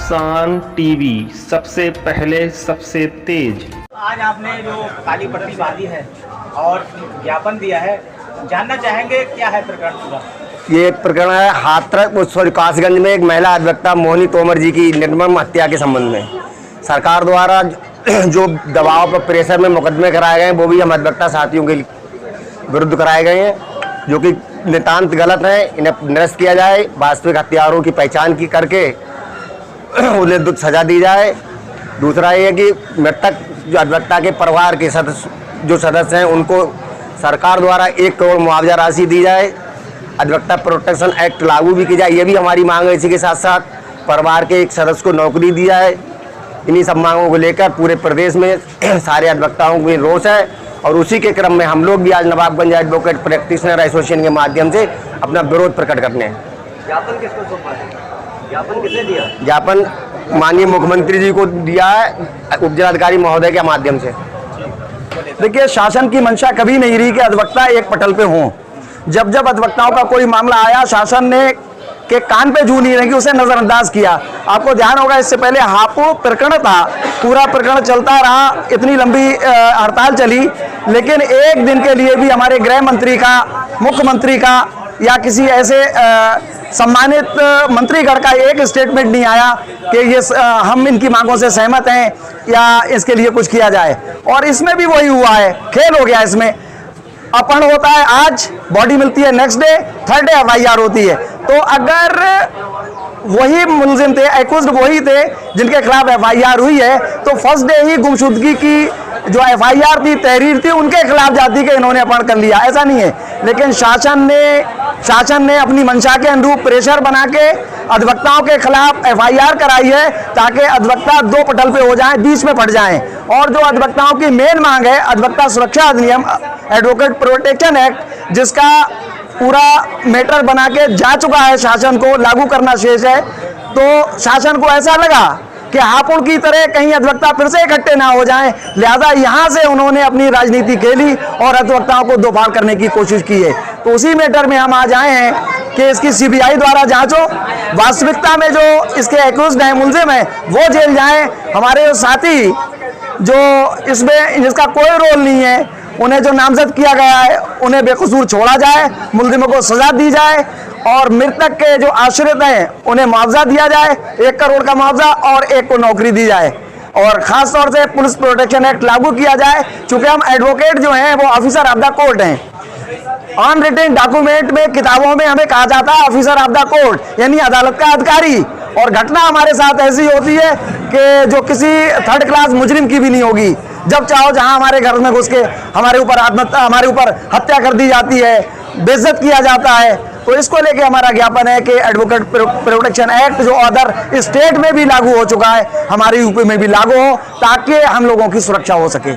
आसान टीवी, सबसे पहले सबसे तेज। आज आपने जो काली पट्टी बांधी है और ज्ञापन दिया है, जानना चाहेंगे क्या है प्रकरण पूरा? ये एक प्रकरण है हाथरस कासगंज में एक महिला अधिवक्ता मोहिनी तोमर जी की निर्मम हत्या के संबंध में सरकार द्वारा जो दबाव पर प्रेशर में मुकदमे कराए गए हैं वो भी हम अधिवक्ता साथियों के विरुद्ध कराए गए हैं, जो कि नितांत गलत है। इन्हें निरस्त किया जाए, वास्तविक हत्यारों की पहचान की करके उन्हें सजा दी जाए। दूसरा ये कि मृतक जो अधिवक्ता के परिवार के सदस्य हैं उनको सरकार द्वारा 1 करोड़ मुआवजा राशि दी जाए। अधिवक्ता प्रोटेक्शन एक्ट लागू भी की जाए, ये भी हमारी मांग है। इसी के साथ साथ परिवार के एक सदस्य को नौकरी दी जाए। इन्हीं सब मांगों को लेकर पूरे प्रदेश में सारे अधिवक्ताओं में रोष है और उसी के क्रम में हम लोग भी आज नवाबगंज एडवोकेट प्रैक्टिशनर एसोसिएशन के माध्यम से अपना विरोध प्रकट करने हैं। ज्ञापन किसको सौंपा है? ज्ञापन किसने दिया? ज्ञापन माननीय मुख्यमंत्री जी को दिया है उपजिलाधिकारी महोदय के माध्यम से। देखिए, शासन की मंशा कभी नहीं रही कि अधिवक्ता एक पटल पे हों। जब जब अधिवक्ताओं का कोई मामला आया, शासन ने के कान पे जू नहीं रही, उसे नजरअंदाज किया। आपको ध्यान होगा इससे पहले हापुड़ प्रकरण था, पूरा प्रकरण चलता रहा, इतनी लंबी हड़ताल चली, लेकिन एक दिन के लिए भी हमारे गृह मंत्री का, मुख्यमंत्री का या किसी ऐसे सम्मानित मंत्रीगण का एक स्टेटमेंट नहीं आया कि ये हम इनकी मांगों से सहमत हैं या इसके लिए कुछ किया जाए। और इसमें भी वही हुआ है, खेल हो गया। इसमें अपहरण होता है, आज बॉडी मिलती है, next day, third day FIR होती है। तो अगर वही मुलजिम थे, एक्यूज्ड वही थे जिनके खिलाफ FIR हुई है, तो फर्स्ट डे ही गुमशुदगी की जो FIR थी, तहरीर थी, उनके खिलाफ जाती कि इन्होंने अपहरण कर लिया, ऐसा नहीं है। लेकिन शासन ने अपनी मंशा के अनुरूप प्रेशर बना के अधिवक्ताओं के खिलाफ FIR कराई है ताकि अधिवक्ता 2 पटल पे हो जाएं, बीच में पड़ जाएं। और जो अधिवक्ताओं की मेन मांग है अधिवक्ता सुरक्षा अधिनियम, एडवोकेट प्रोटेक्शन एक्ट, जिसका पूरा मैटर बना के जा चुका है, शासन को लागू करना शेष है। तो शासन को ऐसा लगा कि हापुड़ की तरह कहीं अधिवक्ता फिर से इकट्ठे ना हो जाएं, लिहाजा यहां से उन्होंने अपनी राजनीति खेली और अधिवक्ताओं को दोफाड़ करने की कोशिश की है। तो उसी मैटर में हम आज आए हैं कि इसकी CBI द्वारा जांच हो, वास्तविकता में जो इसके एक्यूज्ड हैं, मुलजिम हैं, वो जेल जाएं। हमारे साथी जो इसमें जिसका कोई रोल नहीं है, उन्हें जो नामजद किया गया है, उन्हें बेकसूर छोड़ा जाए, मुलजिमों को सजा दी जाए और मृतक के जो आश्रित हैं उन्हें मुआवजा दिया जाए, 1 करोड़ का मुआवजा, और 1 को नौकरी दी जाए। और खास तौर से पुलिस प्रोटेक्शन एक्ट लागू किया जाए। चूंकि हम एडवोकेट जो हैं वो ऑफिसर ऑफ द कोर्ट हैं। ऑन रिटेन डॉक्यूमेंट में, किताबों में हमें कहा जाता है ऑफिसर ऑफ द कोर्ट, यानी अदालत का अधिकारी। और घटना हमारे साथ ऐसी होती है कि जो किसी 3rd क्लास मुजरिम की भी नहीं होगी। जब चाहो जहां हमारे घर में घुस के हमारे ऊपर हत्या कर दी जाती है, बेइज्जत किया जाता है। तो इसको लेके हमारा ज्ञापन है कि एडवोकेट प्रोटेक्शन एक्ट जो अदर स्टेट में भी लागू हो चुका है, हमारे यूपी में भी लागू हो, ताकि हम लोगों की सुरक्षा हो सके।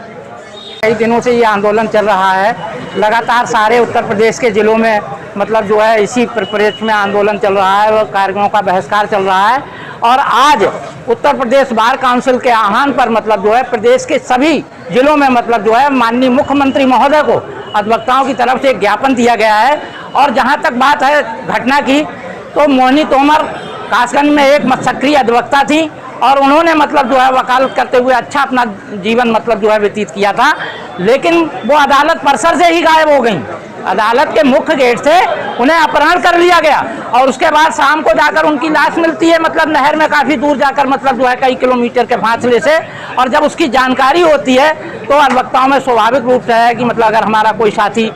कई दिनों से ये आंदोलन चल रहा है, लगातार सारे उत्तर प्रदेश के ज़िलों में मतलब जो है इसी परिप्रेक्ष्य में आंदोलन चल रहा है, वो कार्यक्रमों का बहिष्कार चल रहा है। और आज उत्तर प्रदेश बार काउंसिल के आह्वान पर मतलब जो है प्रदेश के सभी जिलों में मतलब जो है माननीय मुख्यमंत्री महोदय को अधिवक्ताओं की तरफ से एक ज्ञापन दिया गया है। और जहां तक बात है घटना की, तो मोहिनी तोमर कासगंज में एक सक्रिय अधिवक्ता थी और उन्होंने मतलब जो है वकालत करते हुए अच्छा अपना जीवन मतलब जो है व्यतीत किया था, लेकिन वो अदालत परिसर से ही गायब हो गई। अदालत के मुख्य गेट से उन्हें अपहरण कर लिया गया और उसके बाद शाम को जाकर उनकी लाश मिलती है मतलब नहर में काफ़ी दूर जाकर मतलब जो है कई किलोमीटर के फासले से। और जब उसकी जानकारी होती है तो अधिवक्ताओं में स्वाभाविक रूप से है कि मतलब अगर हमारा कोई साथी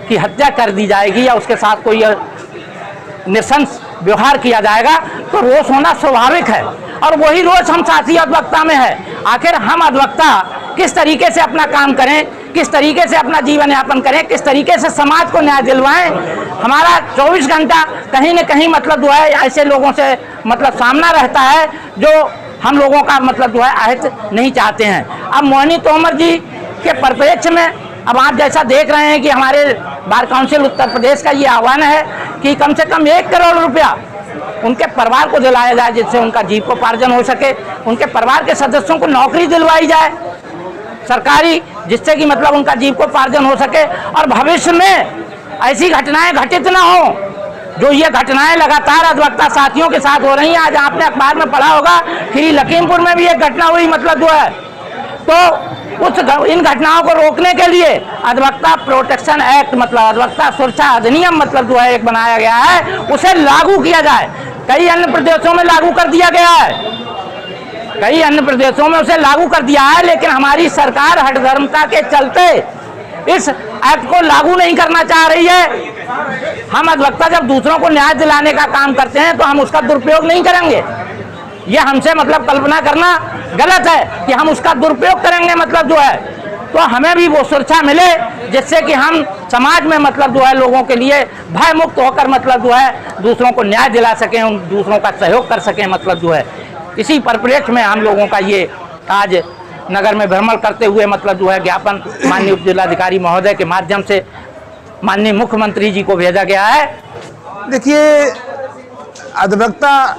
की हत्या कर दी जाएगी या उसके साथ कोई नृशंस व्यवहार किया जाएगा तो रोष होना स्वाभाविक है। और वही रोष हम साथी अधिवक्ता में है। आखिर हम अधिवक्ता किस तरीके से अपना काम करें, किस तरीके से अपना जीवन यापन करें, किस तरीके से समाज को न्याय दिलवाएं। हमारा 24 घंटा कहीं न कहीं मतलब जो है ऐसे लोगों से मतलब सामना रहता है जो हम लोगों का मतलब जो है आहित नहीं चाहते हैं। अब मोहिनी तोमर जी के परिप्रेक्ष्य में अब आप जैसा देख रहे हैं कि हमारे बार काउंसिल उत्तर प्रदेश का ये आह्वान है कि कम से कम 1 करोड़ रुपया उनके परिवार को दिलाया जाए, जिससे उनका जीविकोपार्जन हो सके, उनके परिवार के सदस्यों को नौकरी दिलवाई जाए सरकारी, जिससे कि मतलब उनका जीविकोपार्जन हो सके और भविष्य में ऐसी घटनाएं घटित ना हो। जो ये घटनाएं लगातार अधिवक्ता साथियों के साथ हो रही हैं। आज आपने अखबार में पढ़ा होगा कि लखीमपुर में भी एक घटना हुई, मतलब जो है तो इन घटनाओं को रोकने के लिए अधिवक्ता प्रोटेक्शन एक्ट, मतलब अधिवक्ता सुरक्षा अधिनियम, मतलब जो है एक बनाया गया है, उसे लागू किया जाए। कई अन्य प्रदेशों में लागू कर दिया गया है, कई अन्य प्रदेशों में उसे लागू कर दिया है, लेकिन हमारी सरकार हठधर्मता के चलते इस एक्ट को लागू नहीं करना चाह रही है। हम अधिवक्ता जब दूसरों को न्याय दिलाने का काम करते हैं तो हम उसका दुरुपयोग नहीं करेंगे। ये हमसे मतलब कल्पना करना गलत है कि हम उसका दुरुपयोग करेंगे, मतलब जो है तो हमें भी वो सुरक्षा मिले जिससे कि हम समाज में मतलब जो है लोगों के लिए भय मुक्त होकर मतलब जो है दूसरों को न्याय दिला सकें, उन दूसरों का सहयोग कर सकें, मतलब जो है इसी परिप्रेक्ष्य में हम लोगों का ये आज नगर में भ्रमण करते हुए मतलब जो है ज्ञापन माननीय उप जिलाधिकारी महोदय के माध्यम से माननीय मुख्यमंत्री जी को भेजा गया है। देखिए, अधिवक्ता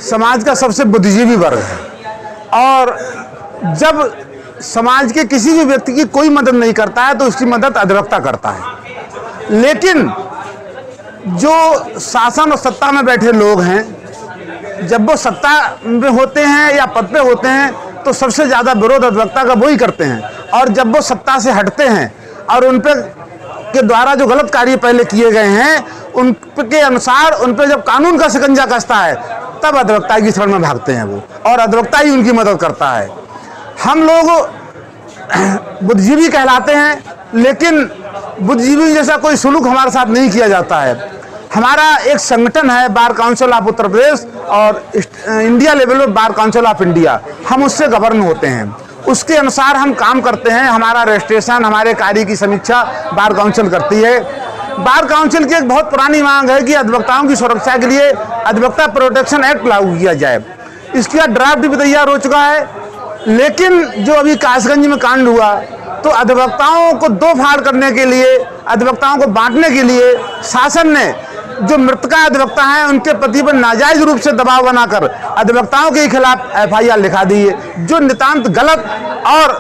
समाज का सबसे बुद्धिजीवी वर्ग है और जब समाज के किसी भी व्यक्ति की कोई मदद नहीं करता है तो उसकी मदद अधिवक्ता करता है। लेकिन जो शासन और सत्ता में बैठे लोग हैं, जब वो सत्ता में होते हैं या पद पे होते हैं तो सबसे ज़्यादा विरोध अधिवक्ता का वो ही करते हैं, और जब वो सत्ता से हटते हैं और उन पे के द्वारा जो गलत कार्य पहले किए गए हैं उनके अनुसार उन पे जब कानून का शिकंजा कसता है तब अधिवक्ता की शरण में भागते हैं वो, और अधिवक्ता ही उनकी मदद करता है। हम लोग बुद्धिजीवी कहलाते हैं, लेकिन बुद्धिजीवी जैसा कोई सुलूक हमारे साथ नहीं किया जाता है। हमारा एक संगठन है bar council of Uttar Pradesh और इंडिया लेवल में बार काउंसिल ऑफ इंडिया, हम उससे गवर्न होते हैं, उसके अनुसार हम काम करते हैं। हमारा रजिस्ट्रेशन, हमारे कार्य की समीक्षा बार काउंसिल करती है। बार काउंसिल की एक बहुत पुरानी मांग है कि अधिवक्ताओं की सुरक्षा के लिए अधिवक्ता प्रोटेक्शन एक्ट लागू किया जाए। इसका ड्राफ्ट भी तैयार हो चुका है, लेकिन जो अभी कासगंज में कांड हुआ तो अधिवक्ताओं को दो फाड़ करने के लिए, अधिवक्ताओं को बांटने के लिए शासन ने जो मृतका अधिवक्ता हैं उनके प्रति पर नाजायज रूप से दबाव बनाकर अधिवक्ताओं के खिलाफ FIR लिखा दी है, जो नितांत गलत और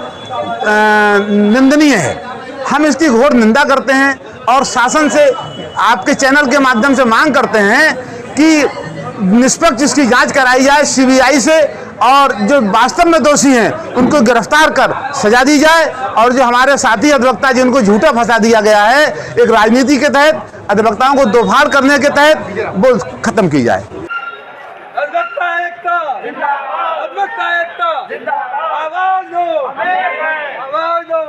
निंदनीय है। हम इसकी घोर निंदा करते हैं और शासन से आपके चैनल के माध्यम से मांग करते हैं कि निष्पक्ष इसकी जांच कराई जाए CBI से, और जो वास्तव में दोषी हैं उनको गिरफ्तार कर सजा दी जाए, और जो हमारे साथी अधिवक्ता जिनको झूठा फंसा दिया गया है एक राजनीति के तहत, अधिवक्ताओं को दो फाड़ करने के तहत, वो खत्म की जाए। अधिवक्ता एकता जिंदाबाद, अधिवक्ता एकता जिंदाबाद, आवाज दो, आवाज दो।